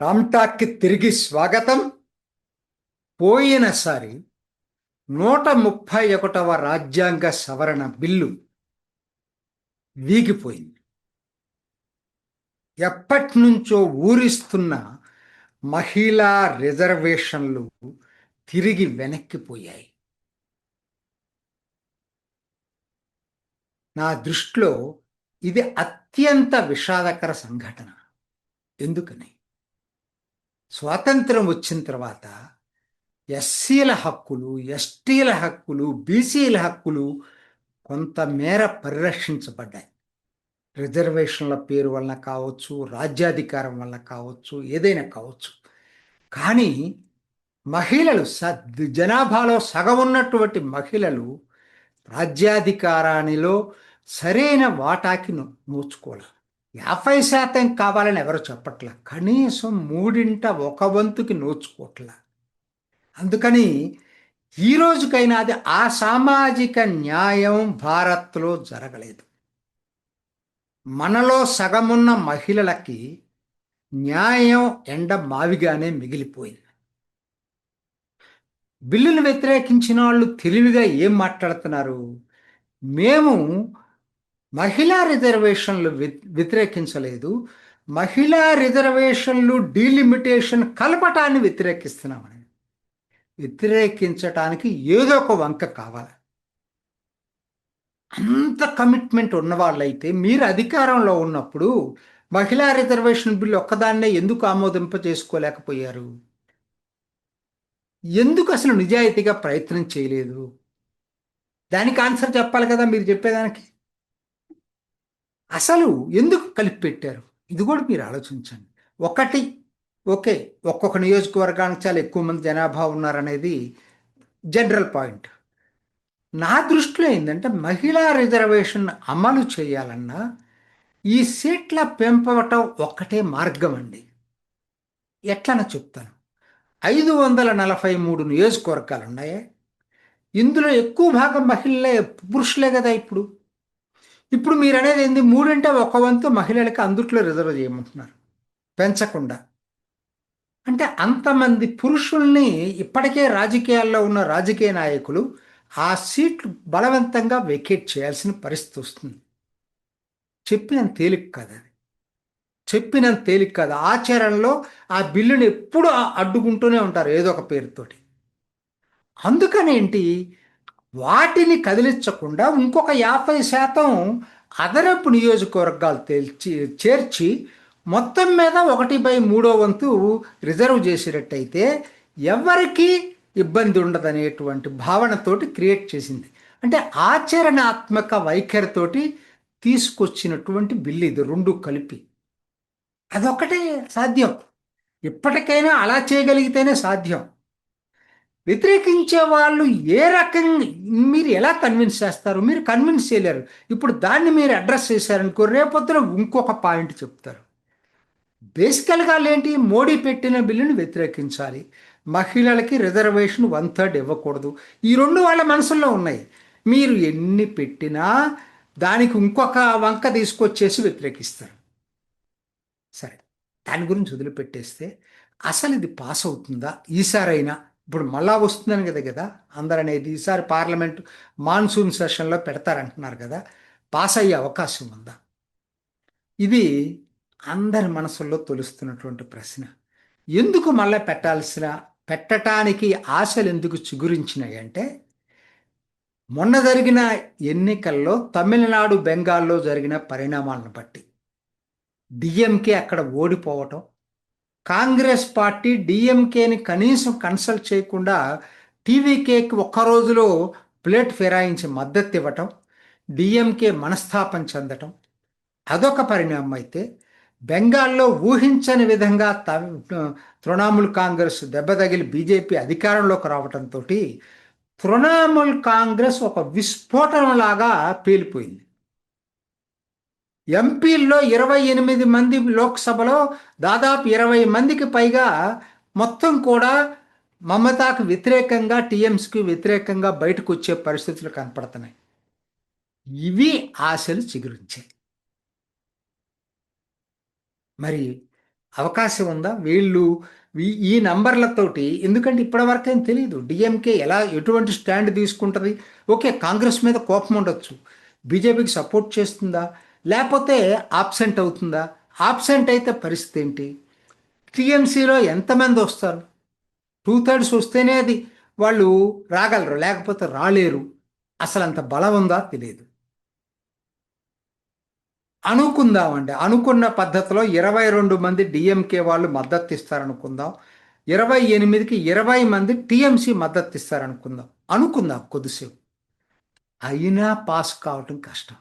రామ్టాక్కి తిరిగి స్వాగతం. పోయినసారి 131వ రాజ్యాంగ సవరణ బిల్లు వీగిపోయింది. ఎప్పటి నుంచో ఊరిస్తున్న మహిళా రిజర్వేషన్లు తిరిగి వెనక్కిపోయాయి. నా దృష్టిలో ఇది అత్యంత విషాదకర సంఘటన. ఎందుకని? స్వాతంత్రం వచ్చిన తర్వాత ఎస్సీల హక్కులు, ఎస్టీల హక్కులు, బీసీల హక్కులు కొంతమేర పరిరక్షించబడ్డాయి. రిజర్వేషన్ల పేరు వలన కావచ్చు, రాజ్యాధికారం వలన కావచ్చు, ఏదైనా కావచ్చు. కానీ మహిళలు జనాభాలో సగం ఉన్నటువంటి మహిళలు రాజ్యాధికారానిలో సరైన వాటాకి నోచుకోవాలి. 50% కావాలని ఎవరు చెప్పట్లా, కనీసం 1/3 నోచుకోవట్లా. అందుకని ఈ రోజుకైనా అది ఆ సామాజిక న్యాయం భారత్లో జరగలేదు. మనలో సగమున్న మహిళలకి న్యాయం ఎండ మావిగానే మిగిలిపోయింది. బిల్లును వ్యతిరేకించిన వాళ్ళు తెలివిగా ఏం మాట్లాడుతున్నారు? మేము మహిళా రిజర్వేషన్లు వ్యతిరేకించలేదు, మహిళా రిజర్వేషన్లు డీలిమిటేషన్ కలపటాన్ని వ్యతిరేకిస్తున్నామని. వ్యతిరేకించటానికి ఏదో ఒక వంక కావాలి. అంత కమిట్మెంట్ ఉన్న వాళ్ళైతే మీరు అధికారంలో ఉన్నప్పుడు మహిళా రిజర్వేషన్ బిల్లు ఒక్కదాన్నే ఎందుకు ఆమోదింప చేసుకోలేకపోయారు? ఎందుకు అసలు నిజాయితీగా ప్రయత్నం చేయలేదు? దానికి ఆన్సర్ చెప్పాలి కదా మీరు చెప్పేదానికి. అసలు ఎందుకు కలిపి పెట్టారు? ఇది కూడా మీరు ఆలోచించండి. ఒకటి, ఓకే, ఒక్కొక్క నియోజకవర్గానికి చాలా ఎక్కువ మంది జనాభా ఉన్నారనేది జనరల్ పాయింట్. నా దృష్టిలో ఏంటంటే మహిళా రిజర్వేషన్ అమలు చేయాలన్నా ఈ సీట్ల పెంపవటం ఒక్కటే మార్గం అండి. ఎట్లనో చెప్తాను. 543 నియోజకవర్గాలు ఉన్నాయే, ఇందులో ఎక్కువ భాగం మహిళలే, పురుషులే కదా. ఇప్పుడు మీరు అనేది ఏంది? 1/3 మహిళలకి అందుట్లో రిజర్వ్ చేయమంటున్నారు పెంచకుండా. అంటే అంతమంది పురుషుల్ని ఇప్పటికే రాజకీయాల్లో ఉన్న రాజకీయ నాయకులు ఆ సీట్లు బలవంతంగా వెకేట్ చేయాల్సిన పరిస్థితి వస్తుంది. చెప్పినంత తేలిక కాదు అది. చెప్పినంత తేలిక కాదు. ఆచరణలో ఆ బిల్లుని ఎప్పుడు అడ్డుకుంటూనే ఉంటారు ఏదో ఒక పేరుతోటి. అందుకనేంటి, వాటిని కదిలించకుండా ఇంకొక 50% అదనపు నియోజకవర్గాలు చేర్చి మొత్తం మీద 1/3 రిజర్వ్ చేసేటట్టయితే ఎవరికి ఇబ్బంది ఉండదనేటువంటి భావనతోటి క్రియేట్ చేసింది. అంటే ఆచరణాత్మక వైఖరితోటి తీసుకొచ్చినటువంటి బిల్లు ఇది, రెండు కలిపి. అదొక్కటే సాధ్యం. ఇప్పటికైనా అలా చేయగలిగితేనే సాధ్యం. వ్యతిరేకించే వాళ్ళు ఏ రకంగా మీరు ఎలా కన్విన్స్ చేస్తారు? మీరు కన్విన్స్ చేయలేరు. ఇప్పుడు దాన్ని మీరు అడ్రస్ చేశారనుకో, రేపొద్దున ఇంకొక పాయింట్ చెప్తారు. బేసికల్గా ఏంటి? మోడీ పెట్టిన బిల్లుని వ్యతిరేకించాలి, మహిళలకి రిజర్వేషన్ 1/3 ఇవ్వకూడదు. ఈ రెండు వాళ్ళ మనసుల్లో ఉన్నాయి. మీరు ఎన్ని పెట్టినా దానికి ఇంకొక వంక తీసుకొచ్చేసి వ్యతిరేకిస్తారు. సరే, దాని గురించి వదిలిపెట్టేస్తే అసలు ఇది పాస్ అవుతుందా ఈసారైనా? ఇప్పుడు మళ్ళా వస్తుందని కదా అందరు అనేది. ఈసారి పార్లమెంట్ మాన్సూన్ సెషన్లో పెడతారంటున్నారు కదా, పాస్ అయ్యే అవకాశం ఉందా? ఇది అందరి మనసుల్లో తొలుస్తున్నటువంటి ప్రశ్న. ఎందుకు మళ్ళీ పెట్టడానికి ఆశలు ఎందుకు చిగురించినాయి అంటే, మొన్న జరిగిన ఎన్నికల్లో తమిళనాడు, బెంగాల్లో జరిగిన పరిణామాలను బట్టి డిఎంకే అక్కడ ఓడిపోవటం, కాంగ్రెస్ పార్టీ డిఎంకేని కనీసం కన్సల్ట్ చేయకుండా టీవీకేకి ఒక్క రోజులో ప్లేట్ ఫిరాయించి మద్దతు ఇవ్వటం, డిఎంకే మనస్తాపం చెందటం అదొక పరిణామం అయితే, బెంగాల్లో ఊహించని విధంగా తృణమూల్ కాంగ్రెస్ దెబ్బతగిలి బీజేపీ అధికారంలోకి రావటంతో తృణమూల్ కాంగ్రెస్ ఒక విస్ఫోటనంలాగా పేలిపోయింది. ఎంపీల్లో 28 మంది, లోక్సభలో దాదాపు 20 మందికి పైగా మొత్తం కూడా మమతాకు వ్యతిరేకంగా, టీఎంసీకి వ్యతిరేకంగా బయటకు వచ్చే పరిస్థితులు కనపడుతున్నాయి. ఇవి ఆశలు చిగురించాయి. మరి అవకాశం ఉందా వీళ్ళు ఈ నంబర్లతోటి? ఎందుకంటే ఇప్పటివరకు ఏం తెలియదు డిఎంకే ఎలా ఎటువంటి స్టాండ్ తీసుకుంటుంది. ఓకే, కాంగ్రెస్ మీద కోపం ఉండొచ్చు, బీజేపీకి సపోర్ట్ చేస్తుందా, లేకపోతే ఆబ్సెంట్ అవుతుందా? ఆబ్సెంట్ అయితే పరిస్థితి ఏంటి? టీఎంసీలో ఎంతమంది వస్తారు? 2/3 వస్తేనే అది వాళ్ళు రాగలరు, లేకపోతే రాలేరు. అసలు అంత బలం ఉందా తెలియదు. అనుకుందామండి, అనుకున్న పద్ధతిలో 22 మంది డిఎంకే వాళ్ళు మద్దతు ఇస్తారనుకుందాం, 28కి 20 మంది టీఎంసీ మద్దతు ఇస్తారనుకుందాం, అనుకుందాం కొద్దిసేపు. అయినా పాస్ కావటం కష్టం.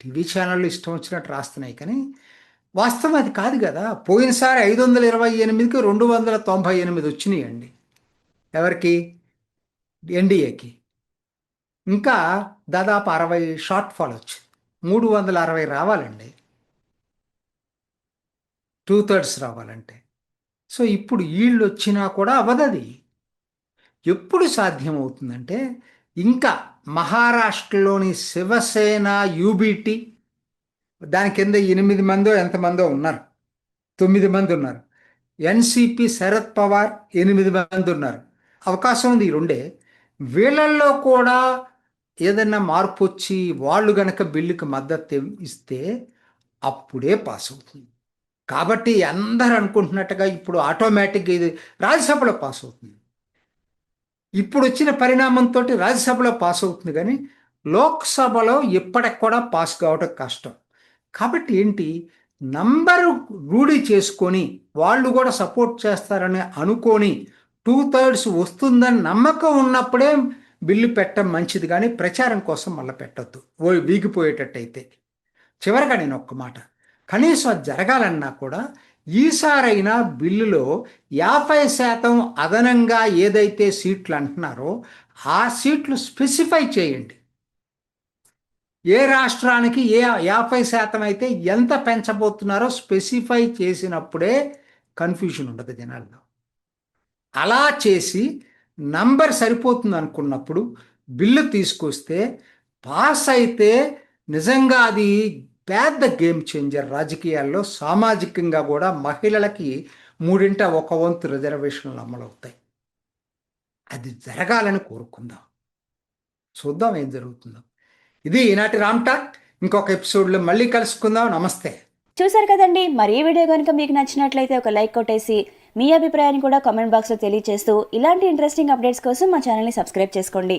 టీవీ ఛానళ్ళు ఇష్టం వచ్చినట్టు రాస్తున్నాయి, కానీ వాస్తవం అది కాదు కదా. పోయినసారి 528కి 298 వచ్చినాయండి. ఎవరికి? ఎన్డీఏకి. ఇంకా దాదాపు 60 షార్ట్ ఫాల్ వచ్చింది. 360 రావాలండి, 2/3 రావాలంటే. సో ఇప్పుడు వీళ్ళు వచ్చినా కూడా అవదది. ఎప్పుడు సాధ్యమవుతుందంటే, ఇంకా మహారాష్ట్రలోని శివసేన, యూబీటీ, దాని కింద 8 మందో ఎంతమందో ఉన్నారు, 9 మంది ఉన్నారు. ఎన్సిపి శరద్ పవార్ 8 మంది ఉన్నారు. అవకాశం ఉంది ఈ రెండే. వీళ్ళల్లో కూడా ఏదైనా మార్పు వచ్చి వాళ్ళు గనక బిల్లుకి మద్దతు ఇస్తే అప్పుడే పాస్ అవుతుంది. కాబట్టి అందరు అనుకుంటున్నట్టుగా ఇప్పుడు ఆటోమేటిక్గా ఇది రాజ్యసభలో పాస్ అవుతుంది. ఇప్పుడు వచ్చిన పరిణామంతో రాజ్యసభలో పాస్ అవుతుంది, కానీ లోక్సభలో ఇప్పటికి కూడా పాస్ కావటం కష్టం. కాబట్టి ఏంటి, నంబరు రూఢి చేసుకొని వాళ్ళు కూడా సపోర్ట్ చేస్తారని అనుకొని 2/3 వస్తుందని నమ్మకం ఉన్నప్పుడే బిల్లు పెట్టడం మంచిది, కానీ ప్రచారం కోసం మళ్ళీ పెట్టద్దు వీగిపోయేటట్టయితే. చివరగా నేను ఒక్క మాట, కనీసం అది జరగాలన్నా కూడా ఈసారైనా బిల్లులో 50% అదనంగా ఏదైతే సీట్లు అంటున్నారో ఆ సీట్లు స్పెసిఫై చేయండి. ఏ రాష్ట్రానికి 50% అయితే ఎంత పెంచబోతున్నారో స్పెసిఫై చేసినప్పుడే కన్ఫ్యూజన్ ఉండదు జనాల్లో. అలా చేసి నంబర్ సరిపోతుంది అనుకున్నప్పుడు బిల్లు తీసుకొస్తే పాస్ అయితే నిజంగా అది పెద్ద గేమ్ చేంజర్ రాజకీయాల్లో. సామాజికంగా కూడా మహిళలకి 1/3 రిజర్వేషన్లు అమలవుతాయి. అది జరగాలని కోరుకుందాం. చూద్దాం ఏం జరుగుతుందో. ఇది ఈనాటి రామ్ టాక్. ఇంకొక ఎపిసోడ్లో మళ్ళీ కలుసుకుందాం. నమస్తే. చూసారు కదండి, మరి ఈ వీడియో కనుక మీకు నచ్చినట్లయితే ఒక లైక్ కొట్టేసి మీ అభిప్రాయాన్ని కూడా కామెంట్ బాక్స్లో తెలియజేస్తూ ఇలాంటి ఇంట్రెస్టింగ్ అప్డేట్స్ కోసం మా ఛానల్ని సబ్స్క్రైబ్ చేసుకోండి.